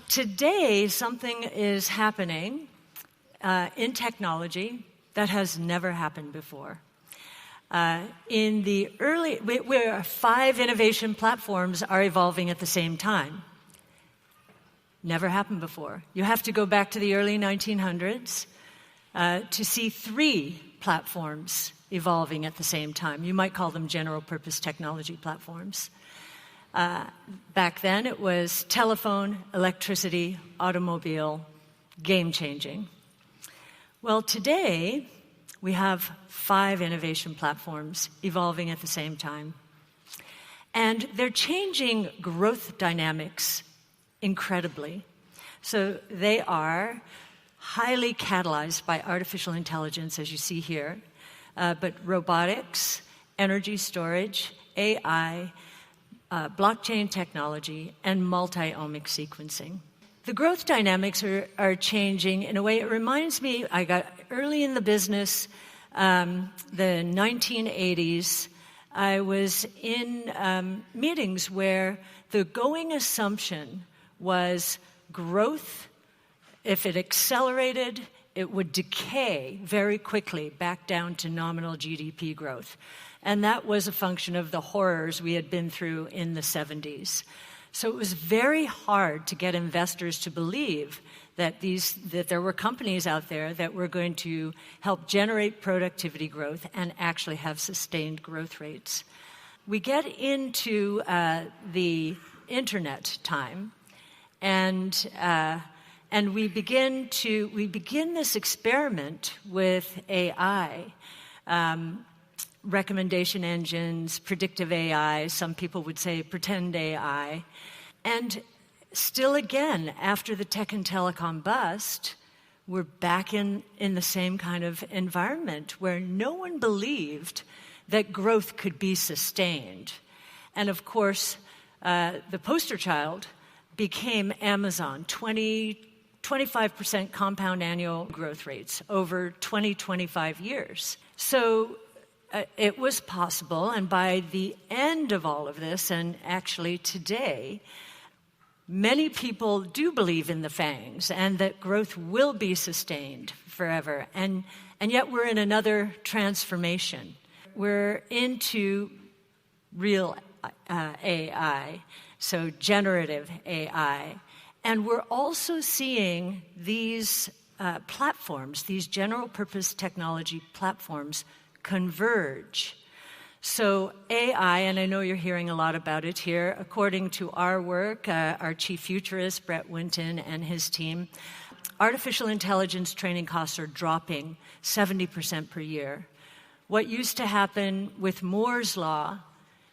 today something is happening in technology that has never happened before. In the early, where 5 innovation platforms are evolving at the same time. Never happened before. You have to go back to the early 1900s to see 3 platforms evolving at the same time. You might call them general-purpose technology platforms. Back then, it was telephone, electricity, automobile, game-changing. Well, today, we have 5 innovation platforms evolving at the same time. And they're changing growth dynamics incredibly. So they are highly catalyzed by artificial intelligence, as you see here, but robotics, energy storage, AI, blockchain technology, and multi-omic sequencing. The growth dynamics are changing in a way. It reminds me, I got early in the business, the 1980s, I was in meetings where the going assumption was growth, if it accelerated, it would decay very quickly back down to nominal GDP growth. And that was a function of the horrors we had been through in the 70s. So it was very hard to get investors to believe that there were companies out there that were going to help generate productivity growth and actually have sustained growth rates. We get into the internet time, and we begin this experiment with AI. Recommendation engines, predictive AI, some people would say pretend AI. And still again, after the tech and telecom bust, we're back in the same kind of environment where no one believed that growth could be sustained. And of course, the poster child became Amazon, 25% compound annual growth rates over 25 years. So it was possible, and by the end of all of this, and actually today, many people do believe in the FANGs and that growth will be sustained forever. And yet we're in another transformation. We're into real AI, so generative AI. And we're also seeing these platforms, these general-purpose technology platforms, converge. So AI, and I know you're hearing a lot about it here, according to our work, our chief futurist, Brett Winton, and his team, artificial intelligence training costs are dropping 70% per year. What used to happen with Moore's Law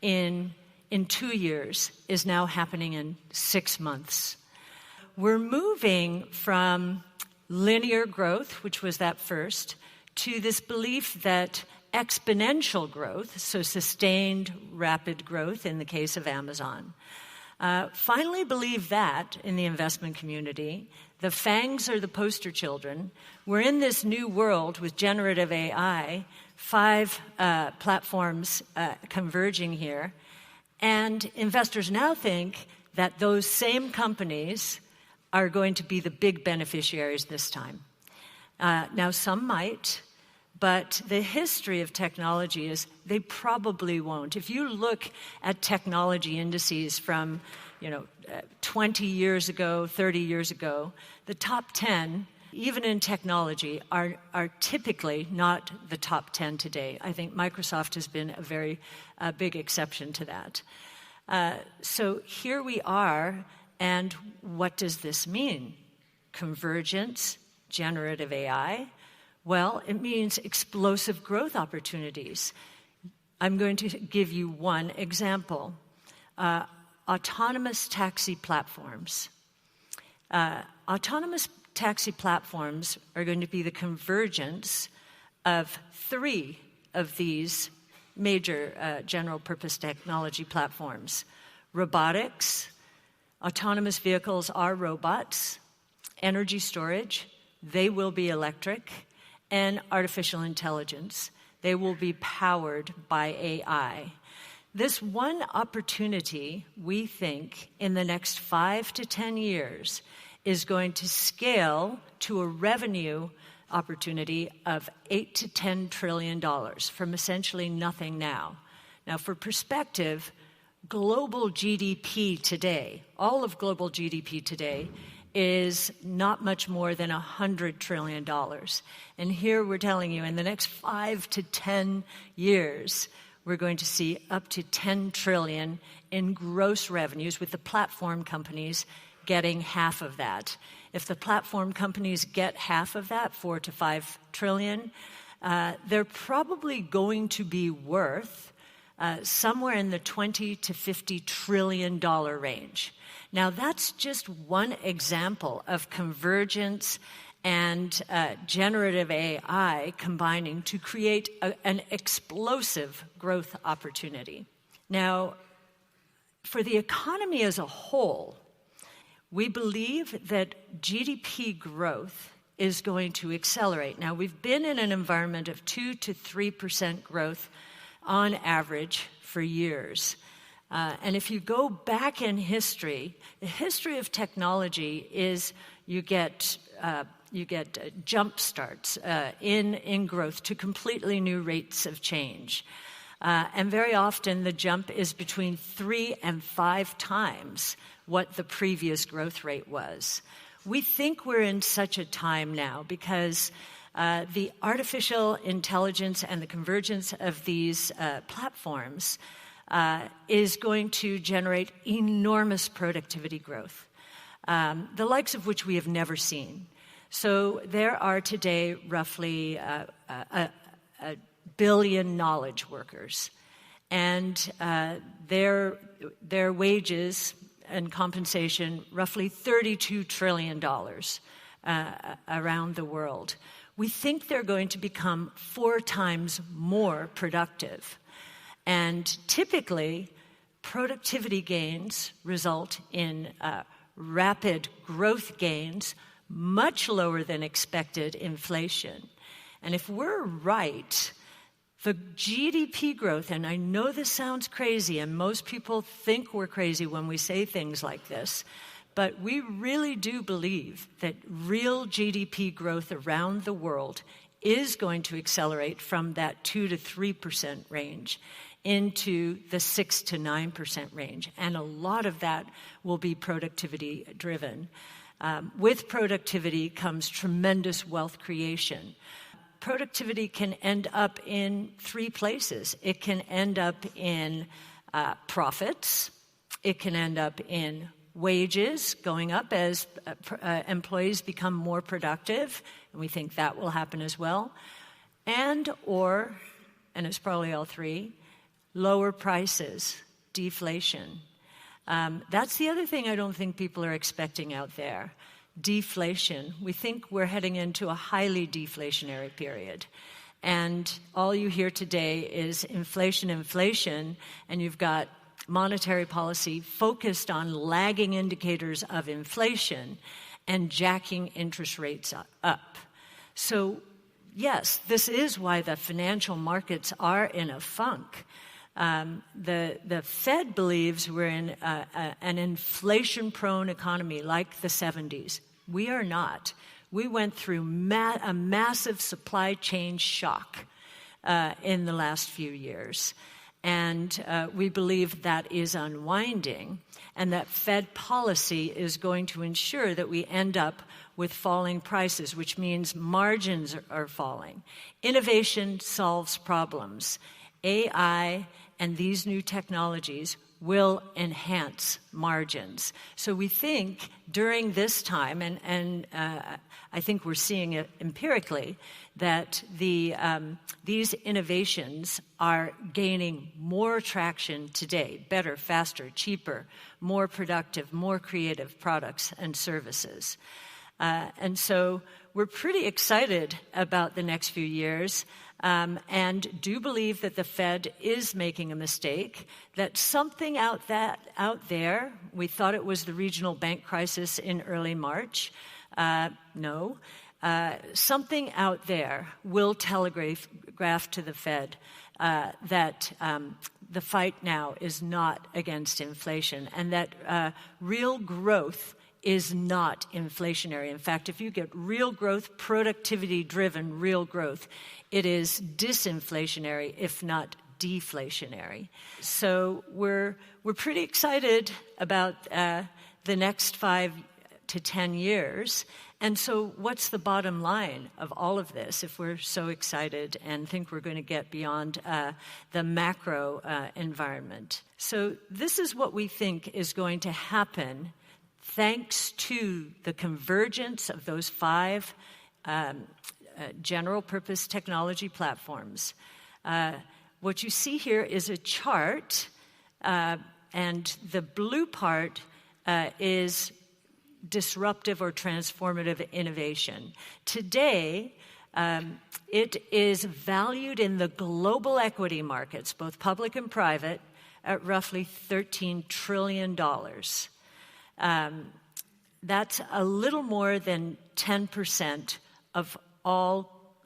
in 2 years is now happening in 6 months. We're moving from linear growth, which was that first, to this belief that exponential growth, so sustained rapid growth in the case of Amazon, finally believe that in the investment community. The FANGs are the poster children. We're in this new world with generative AI, 5 platforms converging here, and investors now think that those same companies are going to be the big beneficiaries this time. Now, some might, but the history of technology is they probably won't. If you look at technology indices from 20 years ago, 30 years ago, the top 10, even in technology, are typically not the top 10 today. I think Microsoft has been a very big exception to that. So here we are, and what does this mean? Convergence, generative AI. Well, it means explosive growth opportunities. I'm going to give you one example. Autonomous taxi platforms. Autonomous taxi platforms are going to be the convergence of 3 of these major general-purpose technology platforms. Robotics, autonomous vehicles are robots. Energy storage, they will be electric. And artificial intelligence, they will be powered by AI. This one opportunity, we think, in the next 5 to 10 years is going to scale to a revenue opportunity of $8 to $10 trillion from essentially nothing now. Now, for perspective, global GDP today, all of global GDP today, is not much more than $100 trillion. And here we're telling you in the next 5 to 10 years, we're going to see up to $10 trillion in gross revenues, with the platform companies getting half of that. If the platform companies get half of that, $4 to $5 trillion, they're probably going to be worth somewhere in the $20 to $50 trillion range. Now, that's just one example of convergence and generative AI combining to create an explosive growth opportunity. Now, for the economy as a whole, we believe that GDP growth is going to accelerate. Now, we've been in an environment of 2 to 3% growth on average for years. And if you go back in history, the history of technology is you get jump starts in growth to completely new rates of change. And very often the jump is between 3 and 5 times what the previous growth rate was. We think we're in such a time now because the artificial intelligence and the convergence of these platforms is going to generate enormous productivity growth, the likes of which we have never seen. So there are today roughly a billion knowledge workers, and their wages and compensation roughly $32 trillion around the world. We think they're going to become 4 times more productive. And typically, productivity gains result in rapid growth gains, much lower than expected inflation. And if we're right, the GDP growth, and I know this sounds crazy, and most people think we're crazy when we say things like this, but we really do believe that real GDP growth around the world is going to accelerate from that 2 to 3% range into the 6 to 9% range. And a lot of that will be productivity driven. With productivity comes tremendous wealth creation. Productivity can end up in 3 places. It can end up in profits. It can end up in wages going up as employees become more productive, and we think that will happen as well. And it's probably all 3, lower prices, deflation. That's the other thing I don't think people are expecting out there. Deflation. We think we're heading into a highly deflationary period. And all you hear today is inflation, and you've got monetary policy focused on lagging indicators of inflation and jacking interest rates up. So, yes, this is why the financial markets are in a funk. The Fed believes we're in an inflation-prone economy like the 70s. We are not. We went through a massive supply chain shock in the last few years. And we believe that is unwinding, and that Fed policy is going to ensure that we end up with falling prices, which means margins are falling. Innovation solves problems. AI and these new technologies will enhance margins. So we think during this time, and I think we're seeing it empirically, that these innovations are gaining more traction today, better, faster, cheaper, more productive, more creative products and services. And so we're pretty excited about the next few years, and do believe that the Fed is making a mistake, that something out there, we thought it was the regional bank crisis in early March. No. Something out there will telegraph to the Fed that the fight now is not against inflation, and that real growth is not inflationary. In fact, if you get real growth, productivity-driven real growth, it is disinflationary, if not deflationary. So we're pretty excited about the next 5 to 10 years. And so what's the bottom line of all of this if we're so excited and think we're going to get beyond the macro environment? So this is what we think is going to happen thanks to the convergence of those 5 general-purpose technology platforms. What you see here is a chart, and the blue part is disruptive or transformative innovation. Today, it is valued in the global equity markets, both public and private, at roughly $13 trillion. That's a little more than 10% of all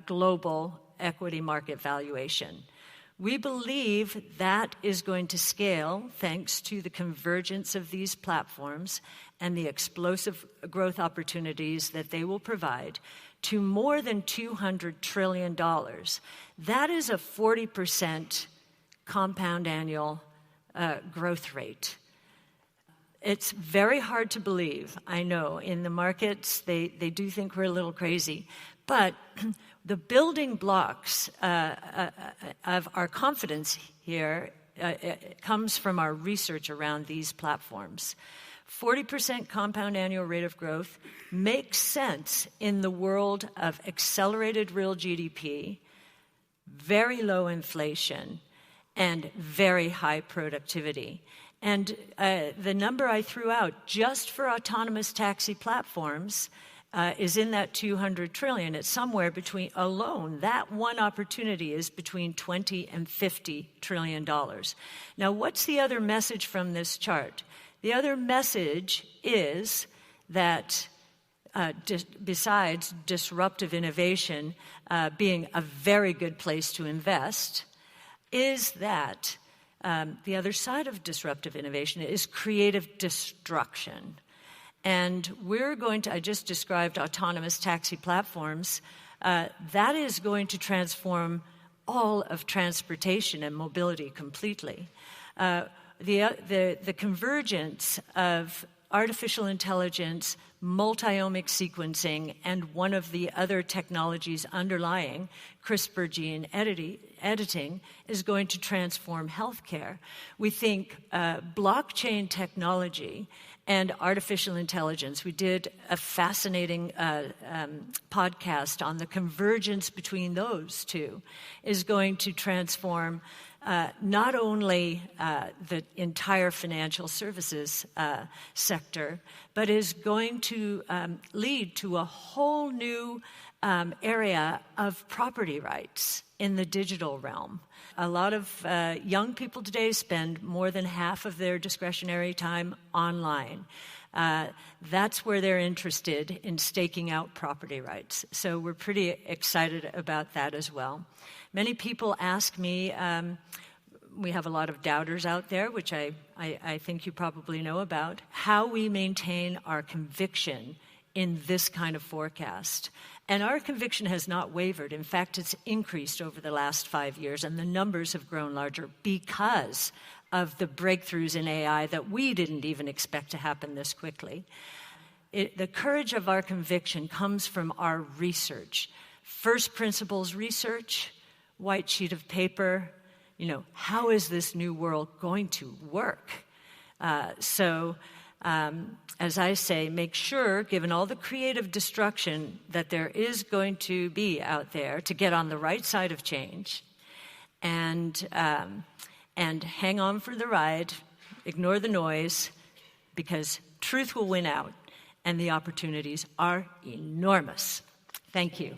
global equity market valuation. We believe that is going to scale thanks to the convergence of these platforms and the explosive growth opportunities that they will provide to more than $200 trillion. That is a 40% compound annual growth rate. It's very hard to believe, I know. In the markets, they do think we're a little crazy. But the building blocks of our confidence here comes from our research around these platforms. 40% compound annual rate of growth makes sense in the world of accelerated real GDP, very low inflation, and very high productivity. And the number I threw out just for autonomous taxi platforms is in that $200 trillion. It's somewhere between, alone, that one opportunity is between $20 and $50 trillion. Now, what's the other message from this chart? The other message is that besides disruptive innovation being a very good place to invest, is that the other side of disruptive innovation is creative destruction. And I just described autonomous taxi platforms. That is going to transform all of transportation and mobility completely. The convergence of artificial intelligence, multi-omic sequencing, and one of the other technologies underlying CRISPR gene editing is going to transform healthcare. We think blockchain technology and artificial intelligence. We did a fascinating podcast on the convergence between those two, is going to transform not only the entire financial services sector, but is going to lead to a whole new area of property rights in the digital realm. A lot of young people today spend more than half of their discretionary time online. That's where they're interested in staking out property rights. So we're pretty excited about that as well. Many people ask me, we have a lot of doubters out there, which I think you probably know about, how we maintain our conviction in this kind of forecast. And our conviction has not wavered. In fact, it's increased over the last 5 years, and the numbers have grown larger because of the breakthroughs in AI that we didn't even expect to happen this quickly. The courage of our conviction comes from our research. First principles research, white sheet of paper, how is this new world going to work? As I say, make sure, given all the creative destruction that there is going to be out there, to get on the right side of change and hang on for the ride, ignore the noise, because truth will win out and the opportunities are enormous. Thank you.